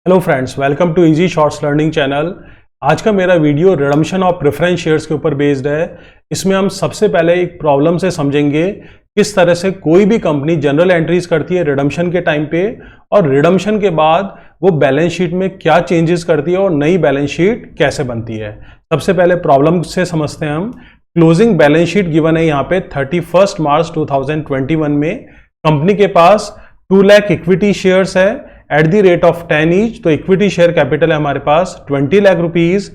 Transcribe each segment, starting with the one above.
Hello friends, welcome to easy shorts learning channel. आज का मेरा video redemption of preference shares के ऊपर बेस्ड है। इसमें हम सबसे पहले एक प्रॉब्लम से समझेंगे किस तरह से कोई भी कंपनी जनरल एंट्रीज करती है रिडम्पशन के टाइम पे, और रिडम्पशन के बाद वो बैलेंस शीट में क्या चेंजेस करती है और नई बैलेंस शीट कैसे बनती है। सबसे पहले प्रॉब्लम से समझते हैं हम। क्लोजिंग बैलेंस शीट गिवन है यहाँ पे 31 मार्च 2021 में। कंपनी के पास 2 लाख इक्विटी शेयर्स है at the rate of 10 each. तो इक्विटी शेयर कैपिटल है हमारे पास 20 lakh rupees.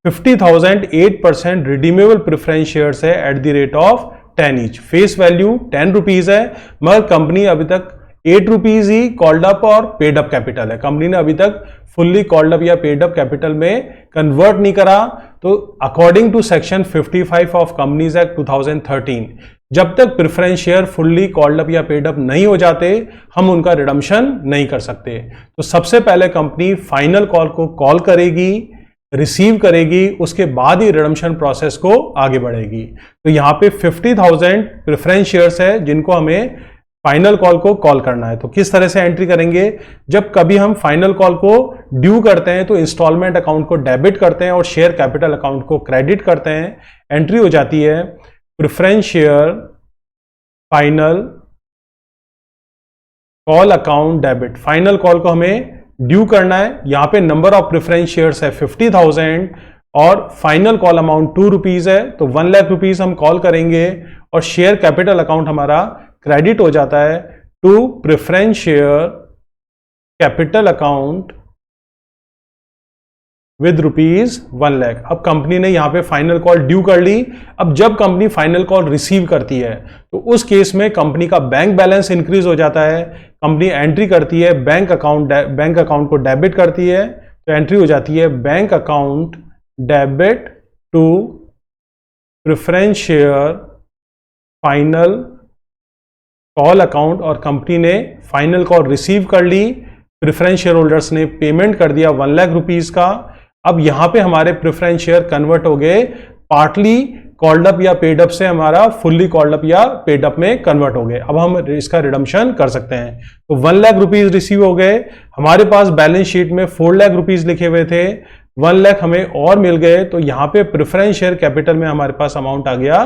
50,000 8% redeemable preference shares है at the rate of 10 each. Face value 10 rupees है, मगर कंपनी अभी तक 8 रुपीज ही कॉल्ड अप और पेड अप कैपिटल है। कंपनी ने अभी तक फुल्ली कॉल्ड अप या पेड अप कैपिटल में कन्वर्ट नहीं करा। तो according to section 55 of companies act 2013, जब तक preference share fully called up या पेड अप नहीं हो जाते, हम उनका रिडम्पशन नहीं कर सकते। तो सबसे पहले कंपनी फाइनल कॉल को कॉल करेगी, रिसीव करेगी, उसके बाद ही रिडम्पशन प्रोसेस को आगे बढ़ेगी। तो यहां पे 50,000 प्रेफरेंस शेयर्स है जिनको हमें फाइनल कॉल को कॉल करना है। तो किस तरह से एंट्री करेंगे? जब कभी हम फाइनल कॉल को ड्यू करते हैं तो इंस्टॉलमेंट अकाउंट को डेबिट करते हैं और शेयर कैपिटल अकाउंट को क्रेडिट करते हैं। एंट्री हो जाती है preference share final call account debit. Final call को हमें ड्यू करना है। यहां पे नंबर ऑफ प्रेफरेंस शेयर्स है 50,000 और फाइनल कॉल अमाउंट 2 रुपीज है। तो 1 लाख रुपीज हम कॉल करेंगे और शेयर कैपिटल अकाउंट हमारा क्रेडिट हो जाता है to preference share capital account with rupees 1 lakh. अब कंपनी ने यहां पे फाइनल कॉल ड्यू कर ली। अब जब कंपनी फाइनल कॉल रिसीव करती है तो उस केस में कंपनी का बैंक बैलेंस इंक्रीज हो जाता है। कंपनी एंट्री करती है बैंक अकाउंट को डेबिट करती है। तो एंट्री हो जाती है bank account debit to preference share final call account, और कंपनी ने फाइनल कॉल रिसीव कर ली। प्रेफरेंस शेयर होल्डर्स ने पेमेंट कर दिया 1 लाख रुपीज का। अब यहां पे हमारे प्रेफरेंस शेयर कन्वर्ट हो गए पार्टली कॉल्ड अप या पेड अप से हमारा फुल्ली कॉल्ड अप या पेड अप में कन्वर्ट हो गए। अब हम इसका रिडम्पशन कर सकते हैं। तो 1 लाख रुपीज रिसीव हो गए। हमारे पास बैलेंस शीट में 4 लाख रुपीज लिखे हुए थे, 1 लाख हमें और मिल गए। तो यहां पे प्रेफरेंस शेयर कैपिटल में हमारे पास अमाउंट आ गया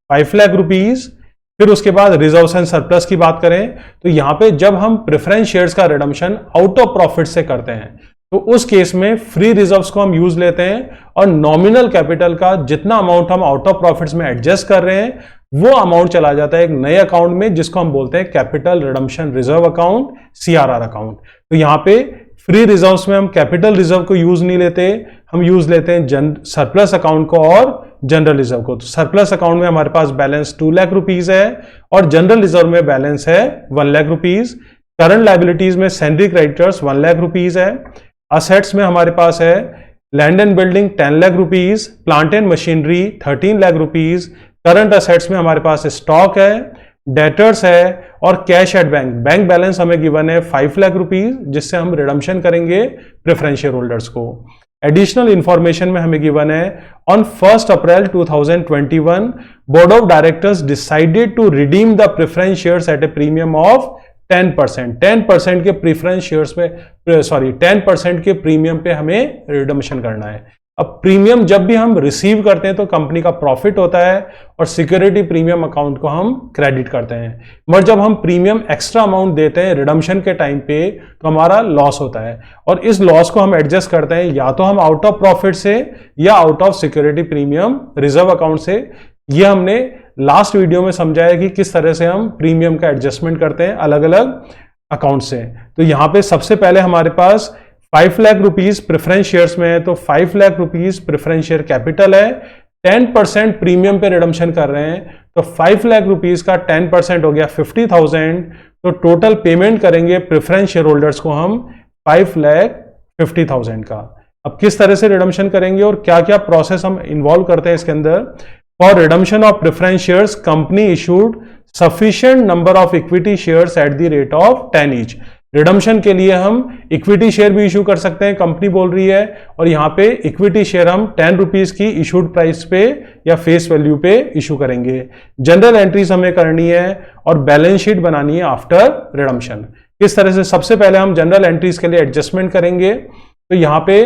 5 लाख रुपीज। फिर उसके बाद रिजर्व्स एंड सरप्लस की बात करें तो यहां पे जब हम प्रेफरेंस शेयर्स का रिडम्पशन आउट ऑफ प्रॉफिट से करते हैं तो उस केस में फ्री रिजर्व्स को हम यूज लेते हैं और नॉमिनल कैपिटल का जितना अमाउंट हम आउट ऑफ प्रॉफिट्स में एडजस्ट कर रहे हैं वो अमाउंट चला जाता है एक नए अकाउंट में जिसको हम बोलते हैं capital redemption reserve account, CRR account. तो यहां पे फ्री रिजर्व्स में हम कैपिटल रिजर्व को यूज नहीं लेते, हम यूज लेते हैं सरप्लस अकाउंट को और जनरल रिजर्व को। तो सरप्लस अकाउंट में हमारे पास बैलेंस 2 लाख रुपीज है और जनरल रिजर्व में बैलेंस है 1 लाख रुपीज। करंट लायबिलिटीज में सैंडरी क्रेडिटर्स 1 लाख रुपीज है। असेट्स में हमारे पास है land and building 10 lakh rupees, plant and machinery 13 lakh rupees. Current assets में हमारे पास स्टॉक है, डेटर्स है और कैश एट बैंक बैलेंस हमें गिवन है 5 लाख रुपीज, जिससे हम रिडम्पशन करेंगे प्रेफरेंस शेयर होल्डर्स को। एडिशनल इंफॉर्मेशन में हमें गिवन है on 1 April 2021 board of directors decided to redeem the preference shares at A premium of 10% के प्रेफरेंस शेयर्स पे 10% के प्रीमियम पे हमें रिडम्पशन करना है। अब प्रीमियम जब भी हम रिसीव करते हैं तो कंपनी का प्रॉफिट होता है और सिक्योरिटी प्रीमियम अकाउंट को हम क्रेडिट करते हैं, मगर जब हम प्रीमियम एक्स्ट्रा अमाउंट देते हैं रिडम्पशन के टाइम पे तो हमारा लॉस होता है और इस लॉस को हम एडजस्ट करते हैं या तो हम आउट ऑफ प्रॉफिट से या out of security premium reserve account से। ये हमने लास्ट वीडियो में समझाया कि किस तरह से हम प्रीमियम का एडजस्टमेंट करते हैं अलग अलग अकाउंट से। तो यहां पे सबसे पहले हमारे पास 5 लाख रुपीज प्रेफरेंस शेयर्स में है, तो 5 lakh rupees preference share capital है। 10% प्रीमियम पे रिडम्पशन कर रहे हैं तो 5 लाख रुपीज का 10% हो गया 50,000। तो टोटल पेमेंट करेंगे प्रेफरेंस शेयर होल्डर्स को हम 5,50,000 का। अब किस तरह से रिडम्पशन करेंगे और क्या क्या प्रोसेस हम इन्वॉल्व करते हैं इसके अंदर। For redemption of preference shares company issued sufficient number of equity shares at the rate of 10 each. Redemption के लिए हम इक्विटी शेयर भी इशू कर सकते हैं, कंपनी बोल रही है, और यहां पे इक्विटी शेयर हम 10 रुपीज की इशूड प्राइस पे या फेस वैल्यू पे इशू करेंगे। जनरल एंट्रीज हमें करनी है और बैलेंस शीट बनानी है आफ्टर रिडम्पशन। किस तरह से? सबसे पहले हम जनरल एंट्रीज के लिए एडजस्टमेंट करेंगे। तो यहाँ पे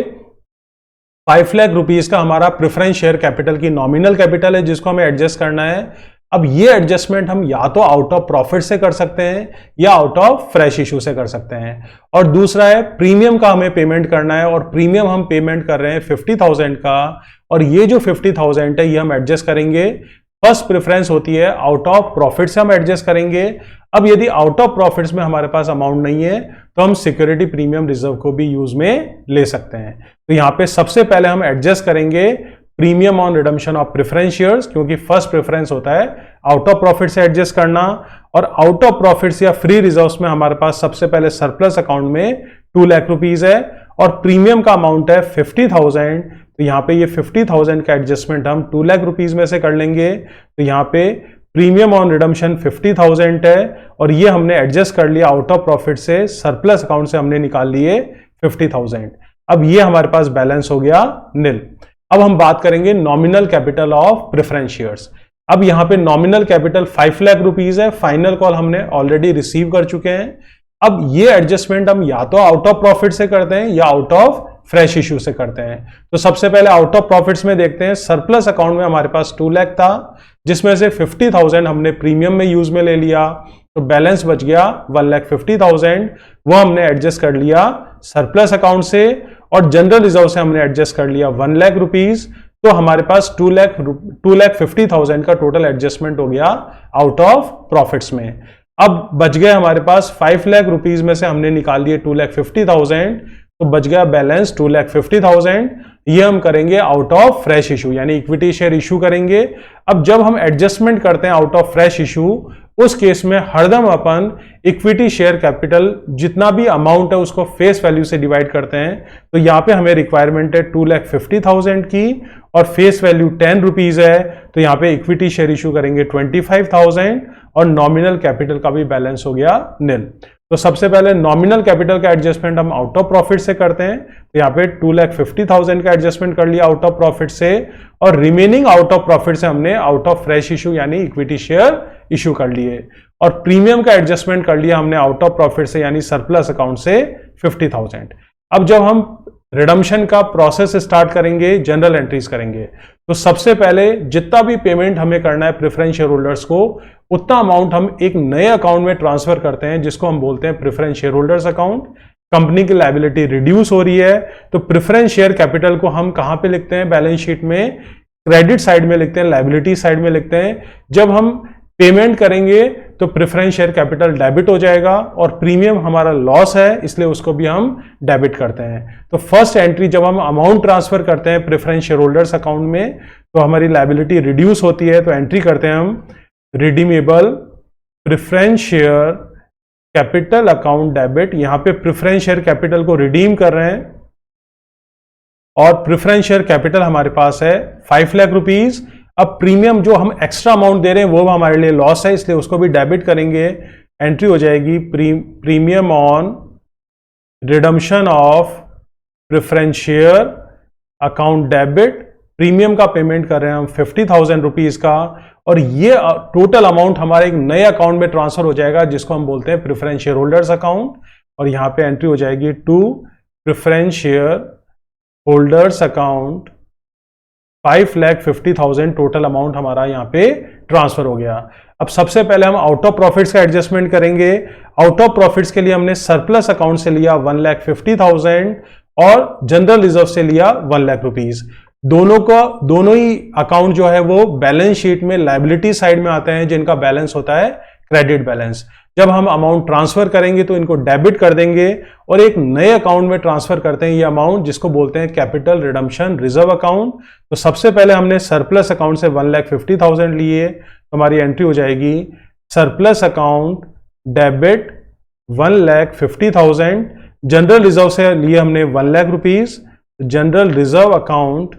5 लाख रुपीज का हमारा प्रेफरेंस शेयर कैपिटल की नॉमिनल कैपिटल है जिसको हमें एडजस्ट करना है। अब ये एडजस्टमेंट हम या तो आउट ऑफ प्रॉफिट से कर सकते हैं या आउट ऑफ फ्रेश इशू से कर सकते हैं। और दूसरा है प्रीमियम का हमें पेमेंट करना है, और प्रीमियम हम पेमेंट कर रहे हैं 50,000 का, और ये जो 50,000 है ये हम एडजस्ट करेंगे। फर्स्ट प्रेफरेंस होती है आउट ऑफ प्रॉफिट से हम एडजस्ट करेंगे। अब यदि आउट ऑफ प्रॉफिट्स में हमारे पास अमाउंट नहीं है तो हम सिक्योरिटी प्रीमियम रिजर्व को भी यूज में ले सकते हैं। तो यहां पे सबसे पहले हम एडजस्ट करेंगे premium on redemption of preference shares, क्योंकि फर्स्ट प्रेफरेंस होता है आउट ऑफ प्रॉफिट से एडजस्ट करना। और आउट ऑफ प्रॉफिट्स या फ्री रिजर्व्स में हमारे पास सबसे पहले सरप्लस अकाउंट में 2 लाख रुपीज है, और प्रीमियम का अमाउंट है 50,000। तो यहाँ पे ये 50,000 का एडजस्टमेंट हम 2 लाख रुपीज में से कर लेंगे। तो यहाँ पे प्रीमियम ऑन रिडम्पशन 50,000 है, और ये हमने एडजस्ट कर लिया आउट ऑफ प्रॉफिट से, सरप्लस अकाउंट से हमने निकाल लिए 50,000। अब ये हमारे पास बैलेंस हो गया निल। अब हम बात करेंगे nominal capital of preference shares. अब यहाँ पे नॉमिनल कैपिटल 5 लाख रुपीज है, फाइनल कॉल हमने ऑलरेडी रिसीव कर चुके हैं। अब ये एडजस्टमेंट हम या तो आउट ऑफ प्रॉफिट से करते हैं या आउट ऑफ फ्रेश इश्यू से करते हैं। तो सबसे पहले आउट ऑफ प्रॉफिट्स में देखते हैं। सरप्लस अकाउंट में हमारे पास 2 लाख था, जिसमें से 50,000 हमने प्रीमियम में यूज में ले लिया, तो बैलेंस बच गया 1,50,000। वो हमने एडजस्ट कर लिया सरप्लस अकाउंट से, और जनरल रिजर्व से हमने एडजस्ट कर लिया 1 लाख रुपीज। तो हमारे पास 2,50,000 का टोटल एडजस्टमेंट हो गया आउट ऑफ प्रॉफिट्स में। अब बच गए हमारे पास 5 लाख रुपीज में से हमने निकाल लिए 2,50,000, तो बच गया बैलेंस 2,50,000। ये हम करेंगे आउट ऑफ फ्रेश इशू, यानी इक्विटी शेयर इशू करेंगे। अब जब हम एडजस्टमेंट करते हैं आउट ऑफ फ्रेश इशू, उस केस में हरदम अपन इक्विटी शेयर कैपिटल जितना भी अमाउंट है उसको फेस वैल्यू से डिवाइड करते हैं। तो यहाँ पे हमें रिक्वायरमेंट है 2,50,000 की, और फेस वैल्यू 10 रुपीज है। तो यहाँ पे इक्विटी शेयर इशू करेंगे 25,000, और नॉमिनल कैपिटल का भी बैलेंस हो गया निल। तो सबसे पहले नॉमिनल कैपिटल का एडजस्टमेंट हम आउट ऑफ प्रॉफिट से करते हैं। तो यहाँ पे 2,50,000 का एडजस्टमेंट कर लिया आउट ऑफ प्रॉफिट से, और रिमेनिंग आउट ऑफ प्रॉफिट से हमने आउट ऑफ फ्रेश इशू यानी इक्विटी शेयर इशू कर लिए, और प्रीमियम का एडजस्टमेंट कर लिया हमने आउट ऑफ प्रॉफिट से यानी सरप्लस अकाउंट से 50,000। अब जब हम रिडम्पशन का प्रोसेस स्टार्ट करेंगे, जनरल एंट्रीज करेंगे, तो सबसे पहले जितना भी पेमेंट हमें करना है प्रेफरेंस शेयर होल्डर्स को, उतना अमाउंट हम एक नए अकाउंट में ट्रांसफर करते हैं जिसको हम बोलते हैं preference share holders account. Company की लायबिलिटी रिड्यूस हो रही है, तो प्रेफरेंस शेयर कैपिटल को हम कहां पे लिखते हैं बैलेंस शीट में? क्रेडिट साइड में लिखते हैं, लायबिलिटी साइड में लिखते हैं। जब हम पेमेंट करेंगे तो प्रेफरेंस शेयर कैपिटल डेबिट हो जाएगा, और प्रीमियम हमारा लॉस है इसलिए उसको भी हम डेबिट करते हैं। तो फर्स्ट एंट्री जब हम अमाउंट ट्रांसफर करते हैं प्रेफरेंस शेयर होल्डर्स अकाउंट में, तो हमारी लायबिलिटी रिड्यूस होती है। तो एंट्री करते हैं हम redeemable preference share capital account debit. यहां पे प्रेफरेंस शेयर कैपिटल को रिडीम कर रहे हैं, और प्रेफरेंस शेयर कैपिटल हमारे पास है 5 लाख रुपीज। अब प्रीमियम जो हम एक्स्ट्रा अमाउंट दे रहे हैं वो हमारे लिए लॉस है, इसलिए उसको भी डेबिट करेंगे। एंट्री हो जाएगी premium on redemption of preference share account debit. Premium का पेमेंट कर रहे हैं हम 50,000 रुपीज का, और ये टोटल अमाउंट हमारे एक नए अकाउंट में ट्रांसफर हो जाएगा जिसको हम बोलते हैं प्रेफरेंस शेयर होल्डर्स अकाउंट। और यहां पे एंट्री हो जाएगी to preference share holders account 5,50,000 total amount हमारा यहाँ पे ट्रांसफर हो गया। अब सबसे पहले हम आउट ऑफ प्रॉफिट्स का एडजस्टमेंट करेंगे। आउट ऑफ प्रॉफिट्स के लिए हमने सरप्लस अकाउंट से लिया 1,50,000, और जनरल रिजर्व से लिया 1 लाख रुपीज। दोनों ही अकाउंट जो है वो बैलेंस शीट में लायबिलिटी साइड में आते हैं, जिनका बैलेंस होता है क्रेडिट बैलेंस। जब हम अमाउंट ट्रांसफर करेंगे तो इनको डेबिट कर देंगे, और एक नए अकाउंट में ट्रांसफर करते हैं ये अमाउंट, जिसको बोलते हैं कैपिटल रिडम्पशन रिजर्व अकाउंट। तो सबसे पहले हमने सरप्लस अकाउंट से 1,50,000 लिए, तो हमारी एंट्री हो जाएगी surplus account debit 1,50,000। General reserve से लिए हमने 1 lakh rupees, general reserve account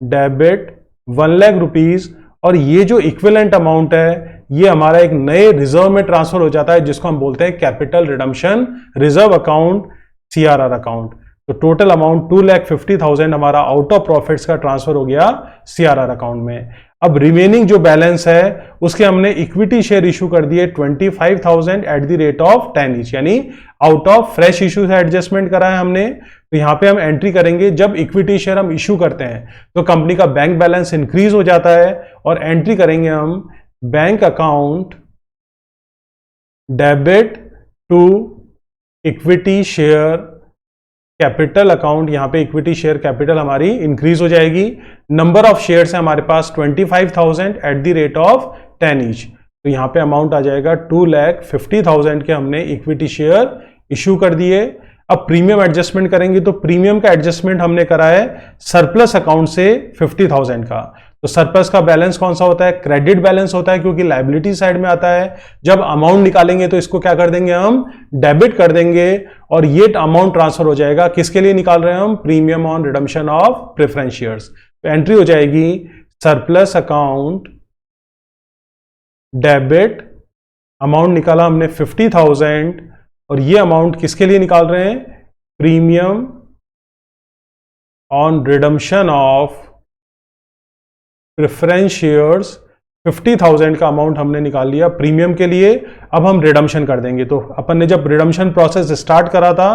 debit 1 lakh rupees, और ये जो इक्विवेलेंट अमाउंट है ये हमारा एक नए रिजर्व में ट्रांसफर हो जाता है जिसको हम बोलते हैं capital redemption reserve account CRR account. तो टोटल अमाउंट 2,50,000 हमारा आउट ऑफ प्रॉफिट्स का ट्रांसफर हो गया सीआरआर अकाउंट में। अब रिमेनिंग जो बैलेंस है उसके हमने इक्विटी शेयर इशू कर दिए 25,000 at the rate of 10 each, यानी आउट ऑफ फ्रेश इशू से एडजस्टमेंट करा है हमने। तो यहां पे हम एंट्री करेंगे, जब इक्विटी शेयर हम इशू करते हैं तो कंपनी का बैंक बैलेंस इंक्रीज हो जाता है, और एंट्री करेंगे हम bank account debit to equity share capital account. यहां पे इक्विटी शेयर कैपिटल हमारी इंक्रीज हो जाएगी। नंबर ऑफ शेयर्स है हमारे पास 25,000 at the rate of 10 each, तो यहां पे अमाउंट आ जाएगा 2,50,000 के हमने इक्विटी शेयर इशू कर दिए। अब प्रीमियम एडजस्टमेंट करेंगे, तो प्रीमियम का एडजस्टमेंट हमने करा है सरप्लस अकाउंट से 50,000 का। तो सरप्लस का बैलेंस कौन सा होता है? क्रेडिट बैलेंस होता है, क्योंकि लायबिलिटी साइड में आता है। जब अमाउंट निकालेंगे तो इसको क्या कर देंगे, हम डेबिट कर देंगे, और ये अमाउंट ट्रांसफर हो जाएगा। किसके लिए निकाल रहे हैं हम? Premium on redemption of preference shares. तो एंट्री हो जाएगी सरप्लस अकाउंट डेबिट, अमाउंट निकाला हमने 50,000, और ये अमाउंट किसके लिए निकाल रहे हैं? Premium on redemption of preference shares. 50,000 का अमाउंट हमने निकाल लिया प्रीमियम के लिए। अब हम रिडम्पशन कर देंगे। तो अपन ने जब रिडम्पशन प्रोसेस स्टार्ट करा था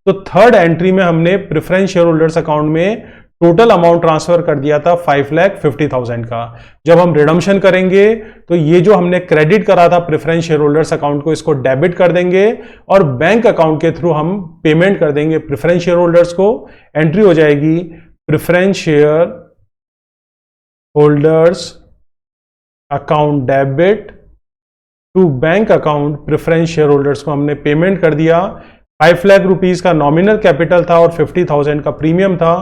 तो थर्ड एंट्री में हमने प्रेफरेंस शेयर होल्डर्स अकाउंट में टोटल अमाउंट ट्रांसफर कर दिया था 5,50,000 का। जब हम रिडम्पशन करेंगे तो ये जो हमने क्रेडिट करा था प्रेफरेंस शेयर होल्डर्स अकाउंट को, इसको डेबिट कर देंगे और बैंक अकाउंट के थ्रू हम पेमेंट कर देंगे प्रेफरेंस शेयर होल्डर्स को। एंट्री हो जाएगी preference share holders account debit to bank account preference share holders को हमने पेमेंट कर दिया। 5 लाख रुपीज का नॉमिनल कैपिटल था और 50,000 का प्रीमियम था,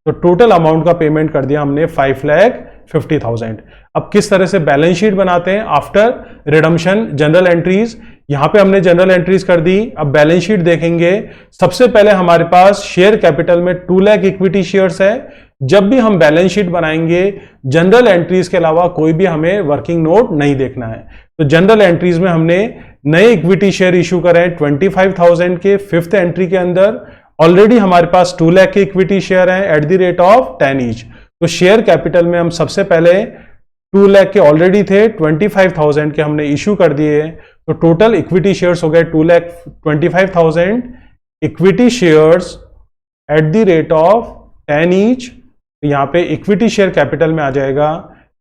तो टोटल अमाउंट का पेमेंट कर दिया हमने 5,50,000। अब किस तरह से बैलेंस शीट बनाते हैं आफ्टर रिडम्पशन? जनरल एंट्रीज, यहां पे हमने जनरल एंट्रीज कर दी। अब बैलेंस शीट देखेंगे, सबसे पहले हमारे पास शेयर कैपिटल में 2 लाख इक्विटी शेयर्स है। जब भी हम बैलेंस शीट बनाएंगे जनरल एंट्रीज के अलावा कोई भी हमें वर्किंग नोट नहीं देखना है। तो जनरल एंट्रीज में हमने नए इक्विटी शेयर इशू करें 25,000 के। फिफ्थ एंट्री के अंदर ऑलरेडी हमारे पास 2 लाख के इक्विटी शेयर हैं eight the rate of 10 each. तो शेयर कैपिटल में हम सबसे पहले 2 लाख के ऑलरेडी थे, 25,000 के हमने इशू कर दिए। तो टोटल इक्विटी शेयर्स हो गए 2,25,000 equity shares at the rate of 10 each. यहां पे इक्विटी शेयर कैपिटल में आ जाएगा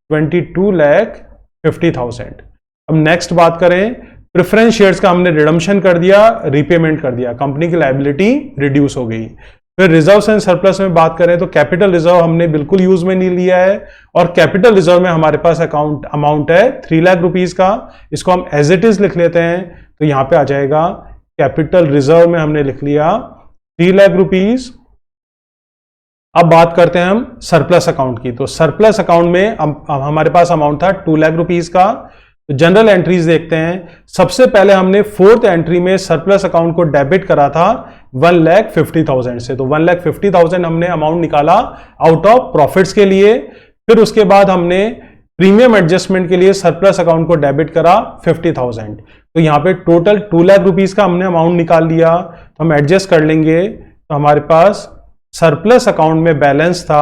22,50,000। अब नेक्स्ट बात करें, प्रेफरेंस शेयर्स का हमने रिडम्पशन कर दिया, रीपेमेंट कर दिया, कंपनी की लायबिलिटी रिड्यूस हो गई। फिर रिजर्व्स एंड सरप्लस में बात करें तो कैपिटल रिजर्व हमने बिल्कुल यूज में नहीं लिया है, और कैपिटल रिजर्व में हमारे पास अमाउंट है 3 लाख रुपीज का। इसको हम एज इट इज लिख लेते हैं, तो यहां पे आ जाएगा कैपिटल रिजर्व में हमने लिख लिया 3 लाख रुपीज। अब बात करते हैं हम सरप्लस अकाउंट की। तो सरप्लस अकाउंट में हमारे पास अमाउंट था 2 लाख रुपीज का। तो जनरल एंट्रीज देखते हैं। सबसे पहले हमने फोर्थ एंट्री में सरप्लस अकाउंट को डेबिट करा था 1,50,000 से। तो 1,50,000 हमने अमाउंट निकाला आउट ऑफ प्रॉफिट्स के लिए। फिर उसके बाद हमने प्रीमियम एडजस्टमेंट के लिए सरप्लस अकाउंट को डेबिट करा 50,000। तो यहां पे टोटल 2 लाख रुपीज का हमने अमाउंट निकाल लिया। तो हम एडजस्ट कर लेंगे, तो हमारे पास सरप्लस अकाउंट में बैलेंस था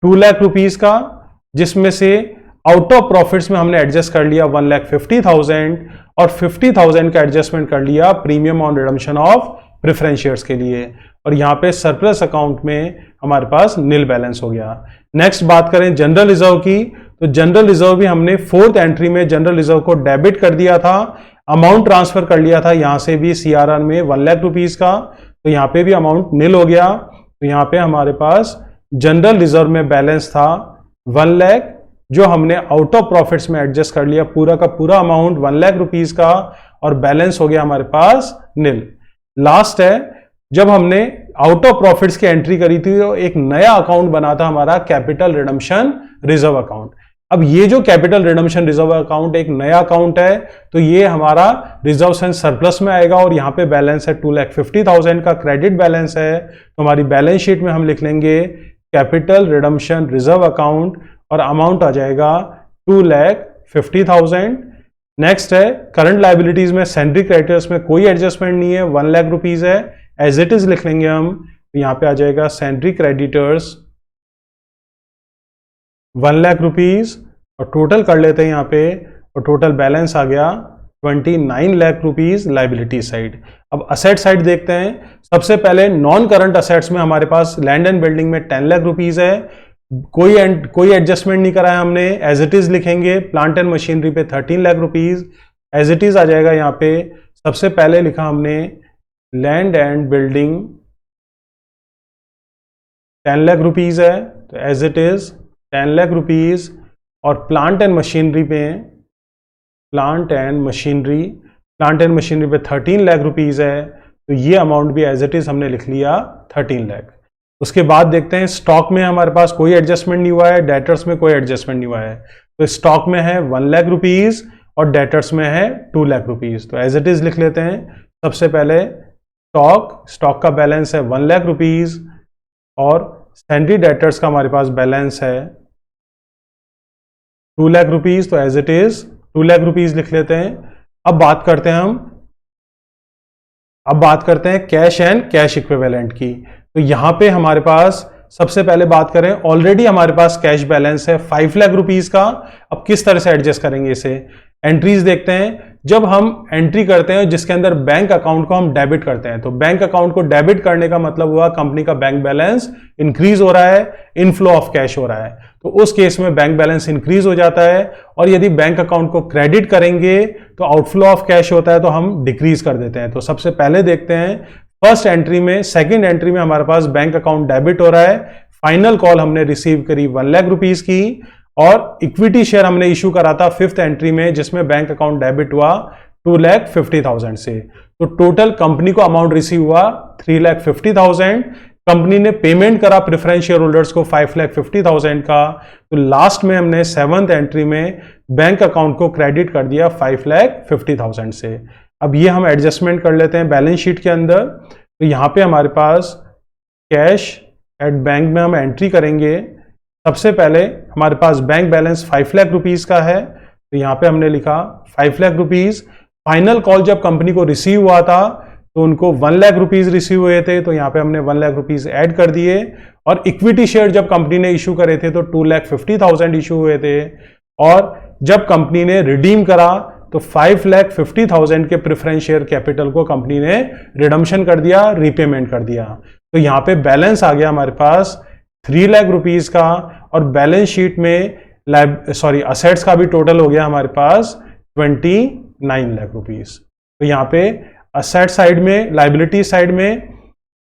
2 लाख रुपीज का, जिसमें से आउट ऑफ प्रॉफिट्स में हमने एडजस्ट कर लिया 1,50,000 और 50,000 का एडजस्टमेंट कर लिया premium on redemption of preference shares के लिए। और यहां पे सरप्लस अकाउंट में हमारे पास नील बैलेंस हो गया। नेक्स्ट बात करें जनरल रिजर्व की, तो जनरल रिजर्व भी हमने फोर्थ एंट्री में जनरल रिजर्व को डेबिट कर दिया था, अमाउंट ट्रांसफर कर लिया था यहां से भी सीआरआर में 1 लाख रुपीज का। तो यहां पे भी अमाउंट नील हो गया। तो यहां पे हमारे पास जनरल रिजर्व में बैलेंस था 1 लाख, जो हमने आउट ऑफ प्रॉफिट्स में एडजस्ट कर लिया पूरा का पूरा अमाउंट 1 लाख रुपीज का, और बैलेंस हो गया हमारे पास नील। लास्ट है, जब हमने आउट ऑफ प्रॉफिट्स की एंट्री करी थी तो एक नया अकाउंट बना था हमारा कैपिटल रिडम्पशन रिजर्व अकाउंट। अब ये जो कैपिटल रिडम्पशन रिजर्व अकाउंट एक नया अकाउंट है, तो ये हमारा रिजर्व्स एंड सरप्लस में आएगा, और यहाँ पे बैलेंस है 2,50,000 का क्रेडिट बैलेंस है। तो हमारी बैलेंस शीट में हम लिख लेंगे कैपिटल रिडम्पशन रिजर्व अकाउंट, और अमाउंट आ जाएगा 2,50,000। नेक्स्ट है करंट लायबिलिटीज में सैंड्री क्रेडिटर्स में कोई एडजस्टमेंट नहीं है, 1 लाख रुपीज है, एज इट इज लिख लेंगे हम तो यहाँ पे आ जाएगा सैलरी क्रेडिटर्स 1 लाख रुपीज और टोटल कर लेते हैं यहाँ पे, और टोटल बैलेंस आ गया 29 लाख रुपीज लाइबिलिटी साइड। अब असेट साइड देखते हैं। सबसे पहले नॉन करंट असेट्स में हमारे पास लैंड एंड बिल्डिंग में 10 लाख रुपीज है, कोई एडजस्टमेंट नहीं करा है हमने, एज इट इज लिखेंगे। प्लांट एंड मशीनरी पे 13 lakh rupees as it is आ जाएगा। यहाँ पे सबसे पहले लिखा हमने land and building 10 lakh rupees है, तो as it is 10 lakh rupees. और प्लांट एंड मशीनरी पे प्लांट एंड मशीनरी पे 13 लाख रुपीज है, तो ये अमाउंट भी एज इट इज हमने लिख लिया 13 लाख। उसके बाद देखते हैं स्टॉक में हमारे पास कोई एडजस्टमेंट नहीं हुआ है, डेटर्स में कोई एडजस्टमेंट नहीं हुआ है, तो स्टॉक में है 1 लाख रुपीज और डेटर्स में है 2 लाख रुपीज, तो एज इट इज लिख लेते हैं। सबसे पहले स्टॉक का बैलेंस है 1 लाख रुपीज और सैलरी डेटर्स का हमारे पास बैलेंस है 2 लाख रुपीज, तो as it is 2 lakh rupees लिख लेते हैं। अब बात करते हैं कैश एंड कैश इक्विवेलेंट की। तो यहां पे हमारे पास सबसे पहले बात करें, ऑलरेडी हमारे पास कैश बैलेंस है 5 लाख रुपीज का। अब किस तरह से एडजस्ट करेंगे इसे, एंट्रीज देखते हैं। जब हम एंट्री करते हैं जिसके अंदर बैंक अकाउंट को हम डेबिट करते हैं, तो बैंक अकाउंट को डेबिट करने का मतलब हुआ कंपनी का बैंक बैलेंस इंक्रीज हो रहा है, इनफ्लो ऑफ कैश हो रहा है, तो उस केस में बैंक बैलेंस इंक्रीज हो जाता है। और यदि बैंक अकाउंट को क्रेडिट करेंगे तो आउटफ्लो ऑफ कैश होता है, तो हम डिक्रीज कर देते हैं। तो सबसे पहले देखते हैं फर्स्ट एंट्री में, सेकेंड एंट्री में हमारे पास बैंक अकाउंट डेबिट हो रहा है। फाइनल कॉल हमने रिसीव करी 1 लाख रुपीज की और इक्विटी शेयर हमने इशू करा था फिफ्थ एंट्री में, जिसमें बैंक अकाउंट डेबिट हुआ 2,50,000 से। तो टोटल कंपनी को अमाउंट रिसीव हुआ 3,50,000। कंपनी ने पेमेंट करा प्रेफरेंस शेयर होल्डर्स को 5,50,000 का। तो लास्ट में हमने सेवंथ एंट्री में बैंक अकाउंट को क्रेडिट कर दिया 5,50,000 से। अब ये हम एडजस्टमेंट कर लेते हैं बैलेंस शीट के अंदर। तो यहां पे हमारे पास कैश एट बैंक में हम एंट्री करेंगे। सबसे पहले हमारे पास बैंक बैलेंस 5 लाख रुपीज का है, तो यहां पे हमने लिखा 5 लाख रुपीज। फाइनल कॉल जब कंपनी को रिसीव हुआ था तो उनको 1 लाख रुपीज रिसीव हुए थे, तो यहां पे हमने 1 लाख रुपीज ऐड कर दिए। और इक्विटी शेयर जब कंपनी ने इशू करे थे तो 2,50,000 इशू हुए थे। और जब कंपनी ने रिडीम करा तो 5,50,000 के प्रेफरेंस शेयर कैपिटल को कंपनी ने रिडम्पशन कर दिया, रीपेमेंट कर दिया। तो यहां पे बैलेंस आ गया हमारे पास 3 लाख रुपीज का। और बैलेंस शीट में असेट्स का भी टोटल हो गया हमारे पास 29 लाख रुपीज। तो यहां पे असेट साइड में, लाइबिलिटी साइड में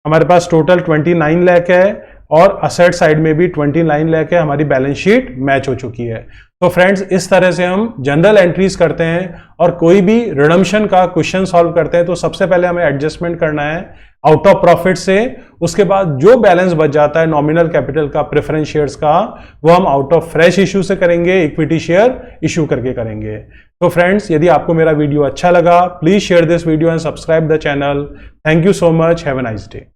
हमारे पास टोटल 29 लाख है और असेट साइड में भी 29 लाख है। हमारी बैलेंस शीट मैच हो चुकी है। तो फ्रेंड्स, इस तरह से हम जनरल एंट्रीज करते हैं और कोई भी रिडम्पशन का क्वेश्चन सॉल्व करते हैं तो सबसे पहले हमें एडजस्टमेंट करना है आउट ऑफ प्रॉफिट से। उसके बाद जो बैलेंस बच जाता है नॉमिनल कैपिटल का, प्रेफरेंस शेयर्स का, वो हम आउट ऑफ फ्रेश इशू से करेंगे, इक्विटी शेयर इशू करके करेंगे। तो फ्रेंड्स, यदि आपको मेरा वीडियो अच्छा लगा, please share this video and subscribe the channel. Thank you so much, have a nice day.